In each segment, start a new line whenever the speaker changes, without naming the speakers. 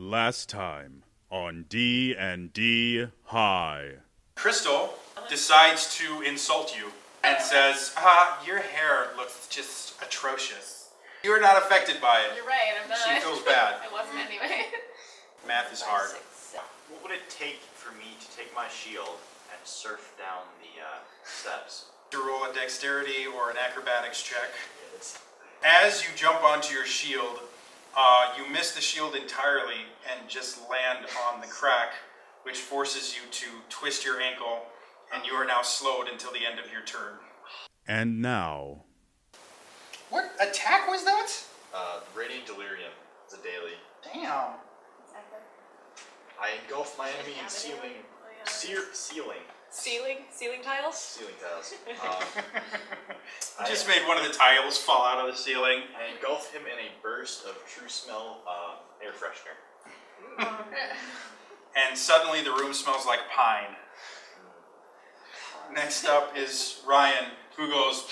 Last time on D&D High.
Crystal decides to insult you and says, your hair looks just atrocious. You're not affected by it.
You're right, I'm not.
She feels bad.
It wasn't anyway.
Math is hard.
What would it take for me to take my shield and surf down the steps?
To roll a dexterity or an acrobatics check.
Yes.
As you jump onto your shield, you miss the shield entirely and just land on the crack, which forces you to twist your ankle, and you are now slowed until the end of your turn.
And now,
What attack was that?
Radiant Delirium is a daily.
Damn.
I engulf my enemy in ceiling
Ceiling tiles?
ceiling tiles.
You just made one of the tiles fall out of the ceiling.
I engulf him in a burst of true smell air freshener.
And suddenly the room smells like pine. Next up is Ryan, who goes,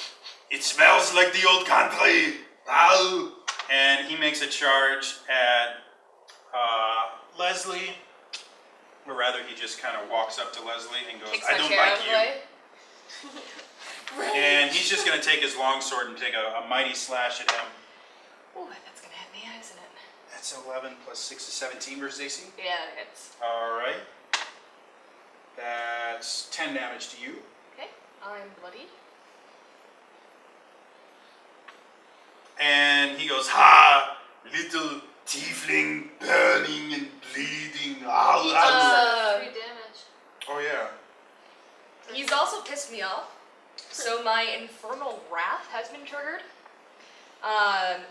"It smells like the old country." Ow! And he makes a charge at Leslie. Or rather, he just kind of walks up to Leslie and goes,
Kicks
"I
my
don't
chair out
like
of the
you."
way.
And he's just going to take his longsword and take a mighty slash at him.
Ooh, that's gonna hit me, isn't it?
That's 11 plus 6 is 17 versus AC.
Yeah, it's.
Alright. That's 10 damage to you.
Okay, I'm bloodied.
And he goes, "Ha! Little tiefling burning and bleeding."
3
damage.
Oh, yeah.
He's also pissed me off, so my infernal wrath has been triggered.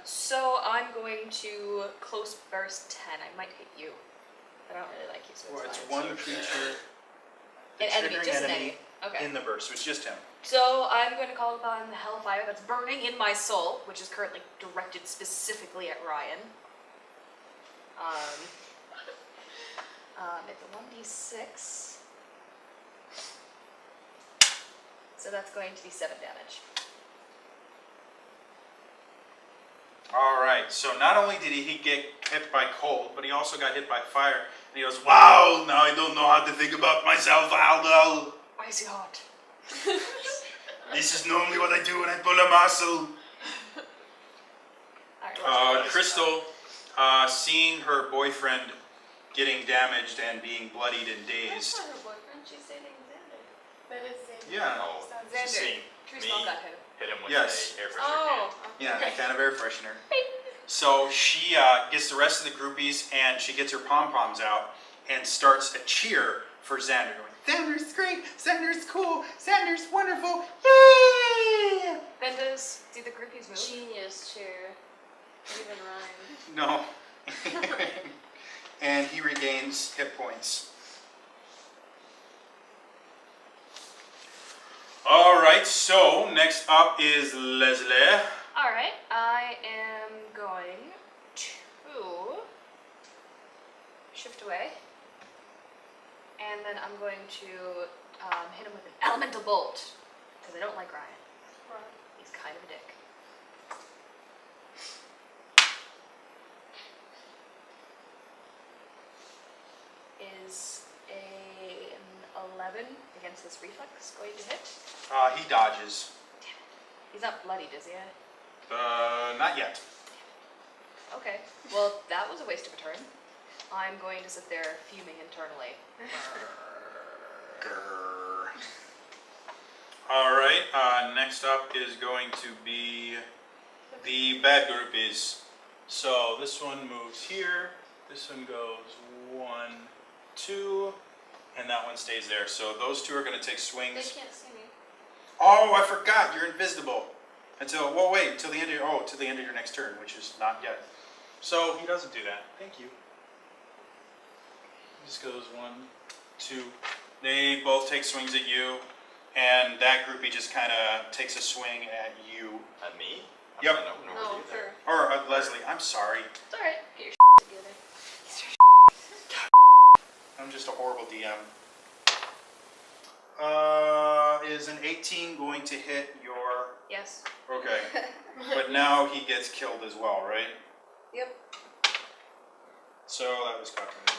So I'm going to close burst 10. I might hit you. I don't really like you, so it's
Well, it's
fine.
one creature. The
An enemy,
triggering
just an
enemy
enemy. Okay.
in the burst, so it's just him.
So I'm going to call upon the hellfire that's burning in my soul, which is currently directed specifically at Ryan. It's a 1d6. So that's going to be 7 damage.
Alright, so not only did he get hit by cold, but he also got hit by fire. And he goes, "Wow, now I don't know how to think about myself. Ow.
Icy hot.
This is normally what I do when I pull a muscle."
Alright,
Crystal, seeing her boyfriend getting damaged and being bloodied and
That's
dazed.
not her boyfriend, she's dating Xander. That is Xander.
Yeah.
Oh,
Xander.
see
True
me
smell got hit.
hit him with
Yes.
a air freshener
Oh.
Yeah, that kind of air freshener. So she gets the rest of the groupies and she gets her pom-poms out and starts a cheer for Xander. Going, "Xander's great, Xander's cool, Xander's wonderful, yay!"
Then does do the groupies move?
Genius cheer. Even Ryan.
No. And he regains hit points. Alright, so next up is Leslie.
Alright, I am going to shift away. And then I'm going to hit him with an elemental bolt. Because I don't like Ryan. He's kind of a dick. Is an 11 against this reflex going to hit?
He dodges.
He's not bloodied, is he?
Not yet.
Okay. Well, that was a waste of a turn. I'm going to sit there fuming internally.
Grrr. Alright, next up is going to be the bad groupies. So this one moves here, this one goes 1, 2, and that one stays there. So those two are going to take
They
swings.
can't see me.
Oh, I forgot, you're invisible. Until the end of your next turn, which is not yet. So he doesn't do that. Thank you. This goes 1, 2. They both take swings at you, and that groupie just kind of takes a swing at you.
At me?
Yep.
I don't know
No,
what to do there.
her.
Or Leslie, I'm sorry.
It's alright. Get your together.
I'm just a horrible DM. Is an 18 going to hit your...
Yes.
Okay. But now he gets killed as well, right?
Yep.
So that was calculated.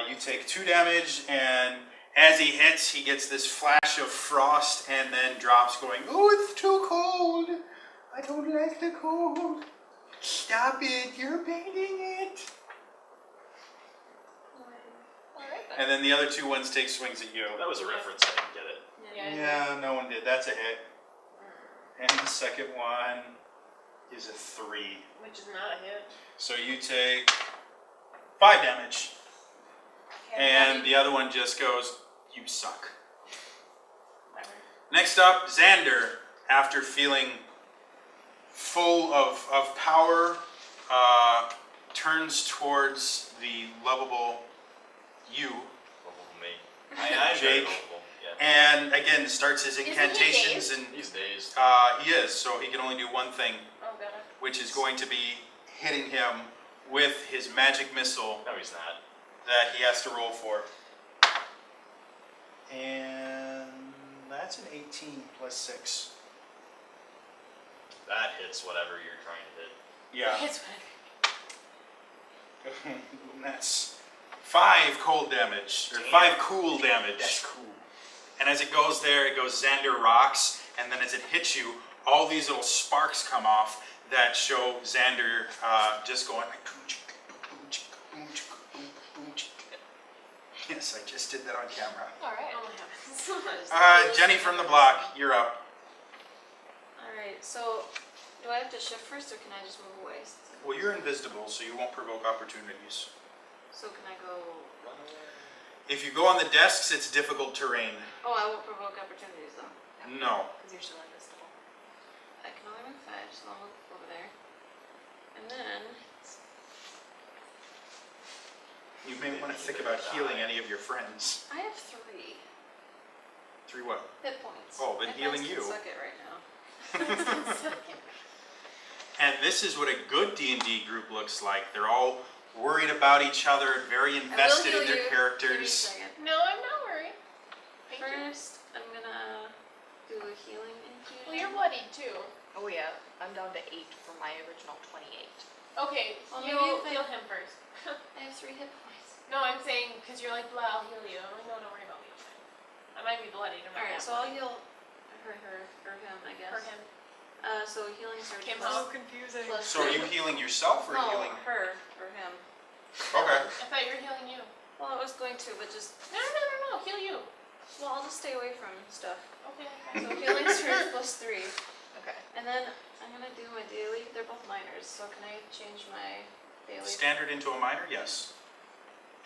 You take 2 damage, and as he hits, he gets this flash of frost and then drops going, oh, it's too cold. I don't like the cold. Stop it, you're baiting it.
Alright then.
And then the other 2 ones take swings at you.
That was a reference, I didn't get it.
Yeah, no one did. That's a hit. And the second one is a 3.
Which is not a hit.
So you take 5 damage. And the other one just goes, you suck. Next up, Xander, after feeling full of power, turns towards the lovable you.
Lovable me. I'm very
Jake.
lovable, yeah.
And again, starts his
Isn't he
incantations.
dazed?
And
These days.
he is, so he can only do one thing,
Oh, got it.
which is going to be hitting him with his magic missile
No, he's not.
that he has to roll for. And that's an 18 plus 6.
That hits whatever you're trying to hit.
Yeah.
It's whatever.
And that's 5 cold damage, or 5 cool damage.
That's cool.
And as it goes there, it goes Xander rocks, and then as it hits you, all these little sparks come off that show Xander just going like. Yes, I just did that on camera.
Alright.
Oh my heavens.
Jenny from the block, you're up.
Alright, so do I have to shift first or can I just move away?
Well, you're invisible, so you won't provoke opportunities.
So can I go run away?
If you go on the desks, it's difficult terrain.
Oh, I won't provoke opportunities though.
No.
Because you're still invisible.
I can only move 5, so I'll move over there. And then
You may want to think about healing any of your friends.
I have 3
3 what?
hit points.
Oh, then
My
healing
friends can
you.
Suck it right now.
And this is what a good D&D group looks like. They're all worried about each other, very invested in their
Give me a
characters.
second.
No, I'm not worried. Thank you.
First, I'm gonna do a healing infusion.
Well, you're bloodied too.
Oh yeah, I'm down to 8 from my original 28.
Okay,
Well,
you
maybe if I-
heal him first.
I have 3 hit points.
No, I'm saying because you're like, blah, I'll heal you. I'm like, no, don't worry about me. I'm fine. I might be bloodied. I'm not
Alright,
that
so I'll
bloodied.
heal her, or him, I guess.
For him.
So healing surge
Kim,
plus,
how
confusing.
plus
So are you healing yourself or
no,
healing?
her or him.
Okay.
I thought you were healing you.
Well, I was going to, but just
No, heal you.
well, I'll just stay away from stuff.
Okay.
So healing surge plus 3,
Okay.
and then I'm gonna do my daily. They're both minors, so can I change my daily?
Standard into a minor? Yes.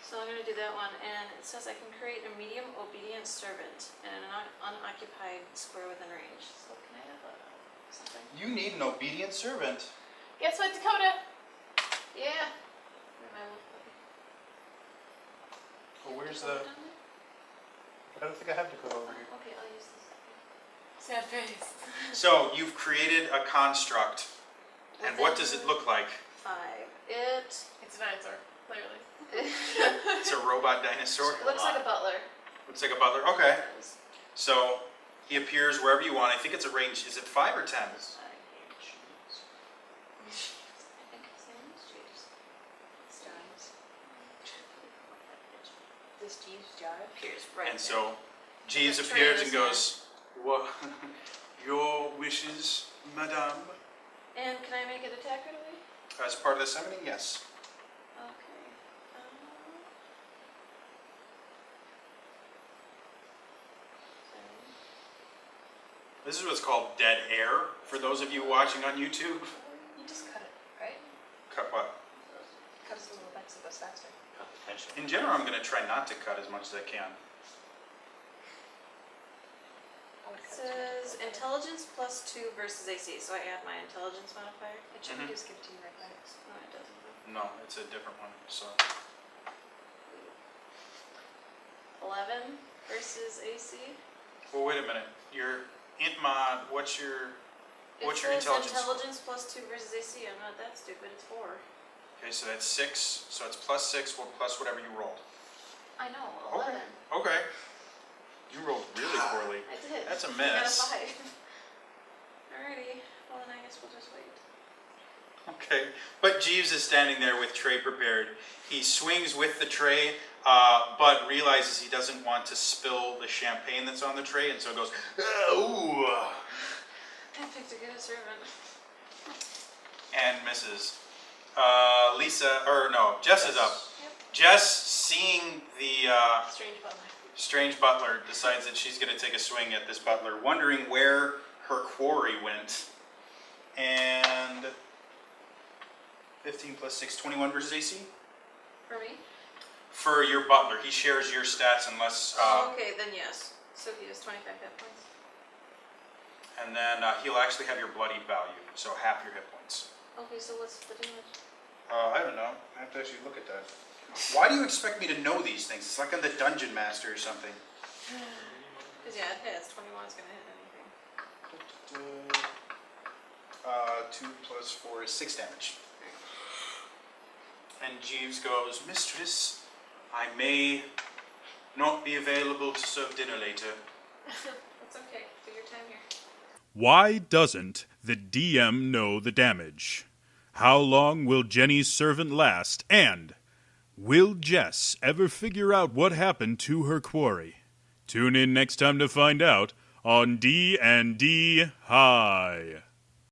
So I'm gonna do that one, and it says I can create a medium obedient servant in an unoccupied square within range. So can I have something?
You need an obedient servant.
Guess what, Dakota?
Yeah. Where's my wolf puppy?
Oh, where's
Dakota
the...
down there?
I don't think I have Dakota over here.
Okay, I'll use this.
Sad face.
So you've created a construct. And what does it look like?
5. It
It's a dinosaur, clearly.
It's a robot dinosaur.
looks like a butler.
Looks like a butler. Okay. So he appears wherever you want. I think it's a range. Is it 5 or 10?
I hate cheese. I think his name is Jeeves.
It's Jives. This Jeeves Jive.
Appears right
And
there.
so Jeeves
It's a
appears
train,
and goes, "What? Your wishes, madame?"
And can I make it attack right away?
As part of the summoning, yes.
Okay.
This is what's called dead air. For those of you watching on YouTube,
You just cut it, right?
cut what?
Cut us a little bit so it goes faster.
Got the tension.
In general, I'm going to try not to cut as much as I can.
I would
It
cut it.
says intelligence plus 2 versus AC, so I add my intelligence modifier.
It shouldn't just give it to you right back.
No, it doesn't.
No, it's a different one. So
11 versus AC.
well, wait a minute. Your int mod. What's your
It says
intelligence?
intelligence plus 2 versus AC. I'm not that stupid. It's 4.
Okay, so that's 6. So it's plus 6 plus whatever you rolled.
I know.
Okay.
11.
Okay. You rolled really poorly.
I did.
That's a
I got a
miss.
5. Alrighty. Well, then I guess we'll just wait.
Okay, but Jeeves is standing there with tray prepared. He swings with the tray, but realizes he doesn't want to spill the champagne that's on the tray, and so goes, ooh,
I picked a good servant.
and misses. Jess is up.
Yep.
Jess, seeing the
Strange butler.
strange butler, decides that she's going to take a swing at this butler, wondering where her quarry went. And 15 plus 6, 21 versus AC?
For me?
For your butler, he shares your stats unless...
Okay, then yes. So he has 25 hit points.
And then he'll actually have your bloodied value, so half your hit points.
Okay, so what's the damage?
I don't know. I have to actually look at that. Why do you expect me to know these things? It's like I'm the Dungeon Master or something.
Because yeah, it hits. 21 is going to hit anything.
2 plus 4 is 6 damage. And Jeeves goes, Mistress, I may not be available to serve dinner later.
That's okay. Do your time here.
Why doesn't the DM know the damage? How long will Jenny's servant last? And will Jess ever figure out what happened to her quarry? Tune in next time to find out on D&D High.